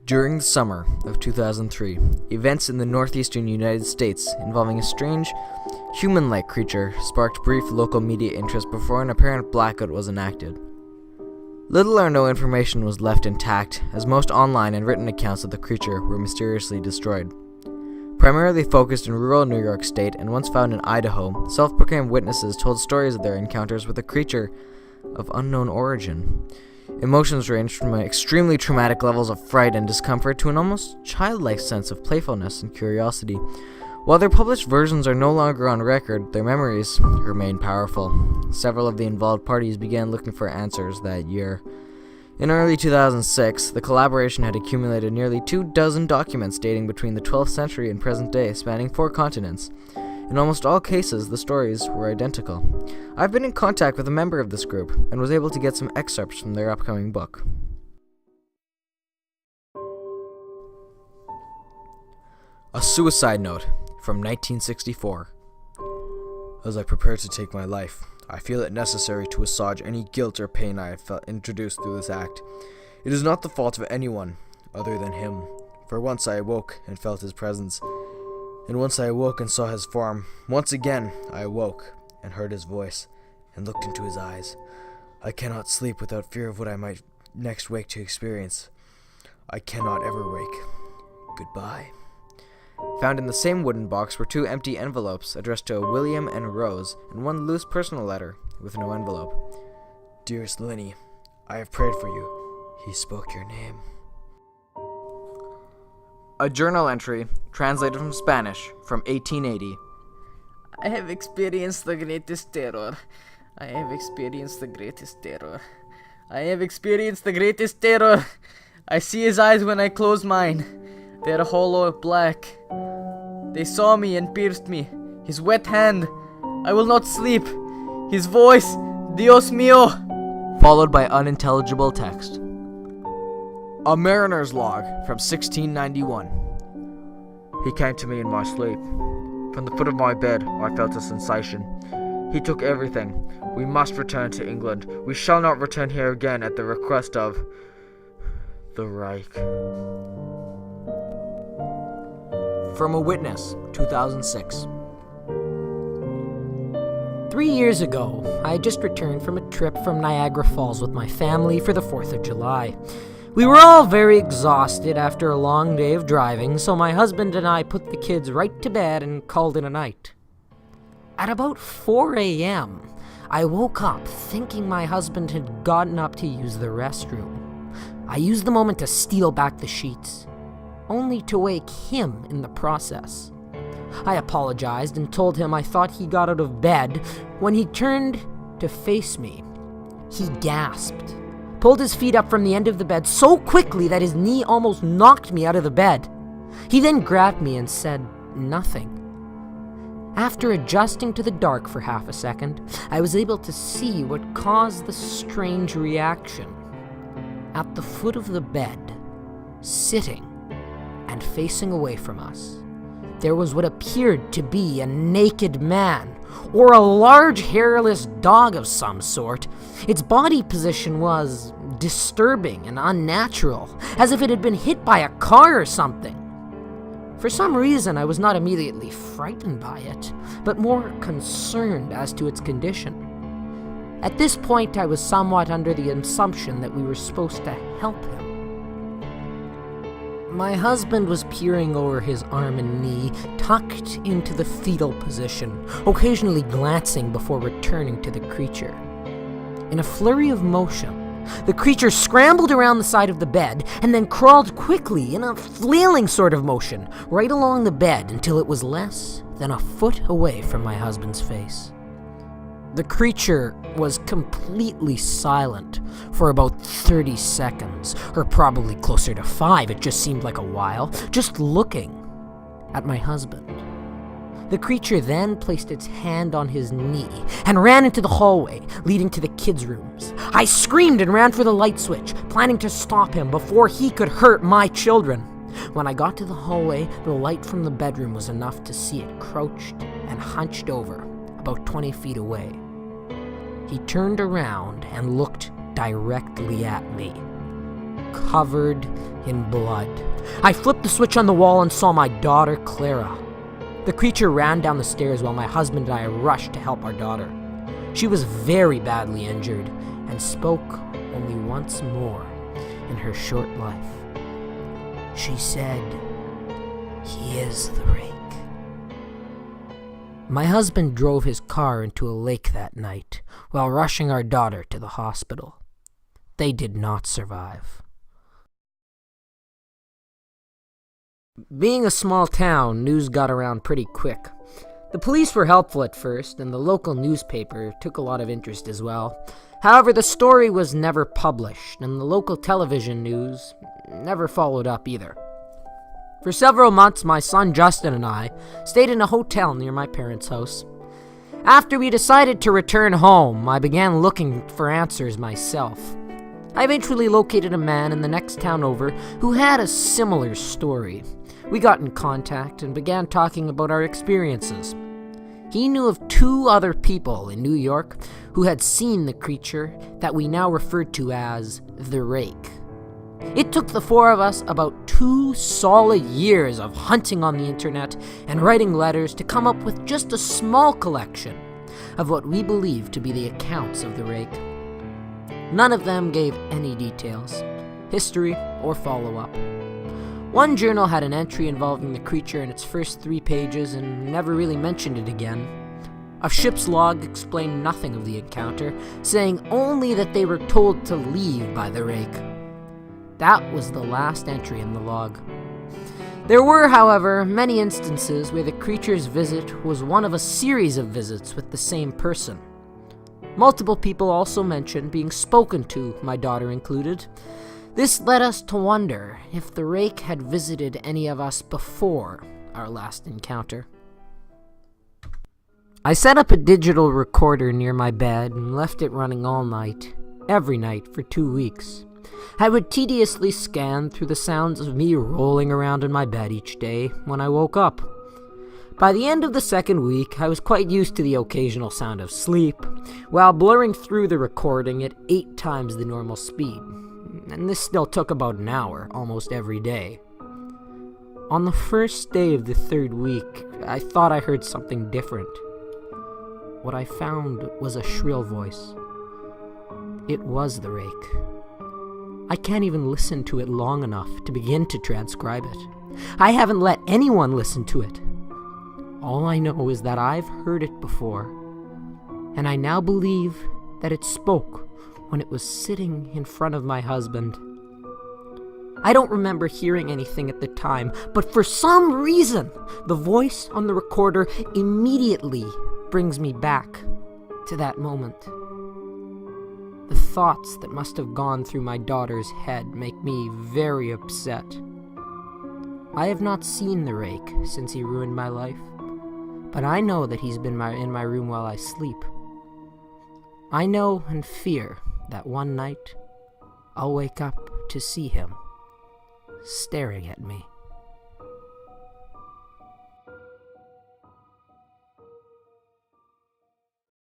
During the summer of 2003, events in the northeastern United States involving a strange, human-like creature sparked brief local media interest before an apparent blackout was enacted. Little or no information was left intact, as most online and written accounts of the creature were mysteriously destroyed. Primarily focused in rural New York State and once found in Idaho, self-proclaimed witnesses told stories of their encounters with a creature of unknown origin. Emotions ranged from extremely traumatic levels of fright and discomfort to an almost childlike sense of playfulness and curiosity. While their published versions are no longer on record, their memories remain powerful. Several of the involved parties began looking for answers that year. In early 2006, the collaboration had accumulated nearly 24 documents dating between the 12th century and present day, spanning 4 continents. In almost all cases, the stories were identical. I've been in contact with a member of this group and was able to get some excerpts from their upcoming book. A suicide note from 1964. As I prepare to take my life, I feel it necessary to assuage any guilt or pain I have felt introduced through this act. It is not the fault of anyone other than him, for once I awoke and felt his presence. And once I awoke and saw his form. Once again I awoke and heard his voice and looked into his eyes. I cannot sleep without fear of what I might next wake to experience. I cannot ever wake. Goodbye. Found in the same wooden box were 2 empty envelopes addressed to William and Rose, and 1 loose personal letter with no envelope. Dearest Linny, I have prayed for you. He spoke your name. A journal entry, translated from Spanish, from 1880. I have experienced the greatest terror. I have experienced the greatest terror. I have experienced the greatest terror. I see his eyes when I close mine. They are hollow black. They saw me and pierced me. His wet hand. I will not sleep. His voice. Dios mío. Followed by unintelligible text. A mariner's log from 1691. He came to me in my sleep. From the foot of my bed, I felt a sensation. He took everything. We must return to England. We shall not return here again at the request of the Rake. From a Witness, 2006. 3 years ago, I had just returned from a trip from Niagara Falls with my family for the 4th of July. We were all very exhausted after a long day of driving, so my husband and I put the kids right to bed and called it a night. At about 4 a.m., I woke up thinking my husband had gotten up to use the restroom. I used the moment to steal back the sheets, only to wake him in the process. I apologized and told him I thought he got out of bed. When he turned to face me, he gasped, pulled his feet up from the end of the bed so quickly that his knee almost knocked me out of the bed. He then grabbed me and said nothing. After adjusting to the dark for half a second, I was able to see what caused the strange reaction. At the foot of the bed, sitting and facing away from us, there was what appeared to be a naked man, or a large hairless dog of some sort. Its body position was disturbing and unnatural, as if it had been hit by a car or something. For some reason, I was not immediately frightened by it, but more concerned as to its condition. At this point, I was somewhat under the assumption that we were supposed to help him. My husband was peering over his arm and knee, tucked into the fetal position, occasionally glancing before returning to the creature. In a flurry of motion, the creature scrambled around the side of the bed and then crawled quickly in a flailing sort of motion right along the bed until it was less than a foot away from my husband's face. The creature was completely silent for about 30 seconds, or probably closer to 5, it just seemed like a while, just looking at my husband. The creature then placed its hand on his knee and ran into the hallway leading to the kids' rooms. I screamed and ran for the light switch, planning to stop him before he could hurt my children. When I got to the hallway, the light from the bedroom was enough to see it crouched and hunched over, about 20 feet away. He turned around and looked directly at me. covered in blood. I flipped the switch on the wall and saw my daughter, Clara. The creature ran down the stairs while my husband and I rushed to help our daughter. She was very badly injured and spoke only once more in her short life. She said, "He is the Rake." My husband drove his car into a lake that night while rushing our daughter to the hospital. They did not survive. Being a small town, news got around pretty quick. The police were helpful at first, and the local newspaper took a lot of interest as well. However, the story was never published, and the local television news never followed up either. For several months, my son Justin and I stayed in a hotel near my parents' house. After we decided to return home, I began looking for answers myself. I eventually located a man in the next town over who had a similar story. We got in contact and began talking about our experiences. He knew of 2 other people in New York who had seen the creature that we now referred to as the Rake. It took the 4 of us about 2 solid years of hunting on the internet and writing letters to come up with just a small collection of what we believed to be the accounts of the Rake. None of them gave any details, history, or follow-up. One journal had an entry involving the creature in its first 3 pages and never really mentioned it again. A ship's log explained nothing of the encounter, saying only that they were told to leave by the Rake. That was the last entry in the log. There were, however, many instances where the creature's visit was one of a series of visits with the same person. Multiple people also mentioned being spoken to, my daughter included. This led us to wonder if the Rake had visited any of us before our last encounter. I set up a digital recorder near my bed and left it running all night, every night for 2 weeks. I would tediously scan through the sounds of me rolling around in my bed each day when I woke up. By the end of the 2nd week, I was quite used to the occasional sound of sleep, while blurring through the recording at 8 times the normal speed. And this still took about an hour, almost every day. On the first day of the 3rd week, I thought I heard something different. What I found was a shrill voice. It was the Rake. I can't even listen to it long enough to begin to transcribe it. I haven't let anyone listen to it. All I know is that I've heard it before, and I now believe that it spoke when it was sitting in front of my husband. I don't remember hearing anything at the time, but for some reason, the voice on the recorder immediately brings me back to that moment. The thoughts that must have gone through my daughter's head make me very upset. I have not seen the Rake since he ruined my life, but I know that he's been in my room while I sleep. I know and fear that one night I'll wake up to see him staring at me.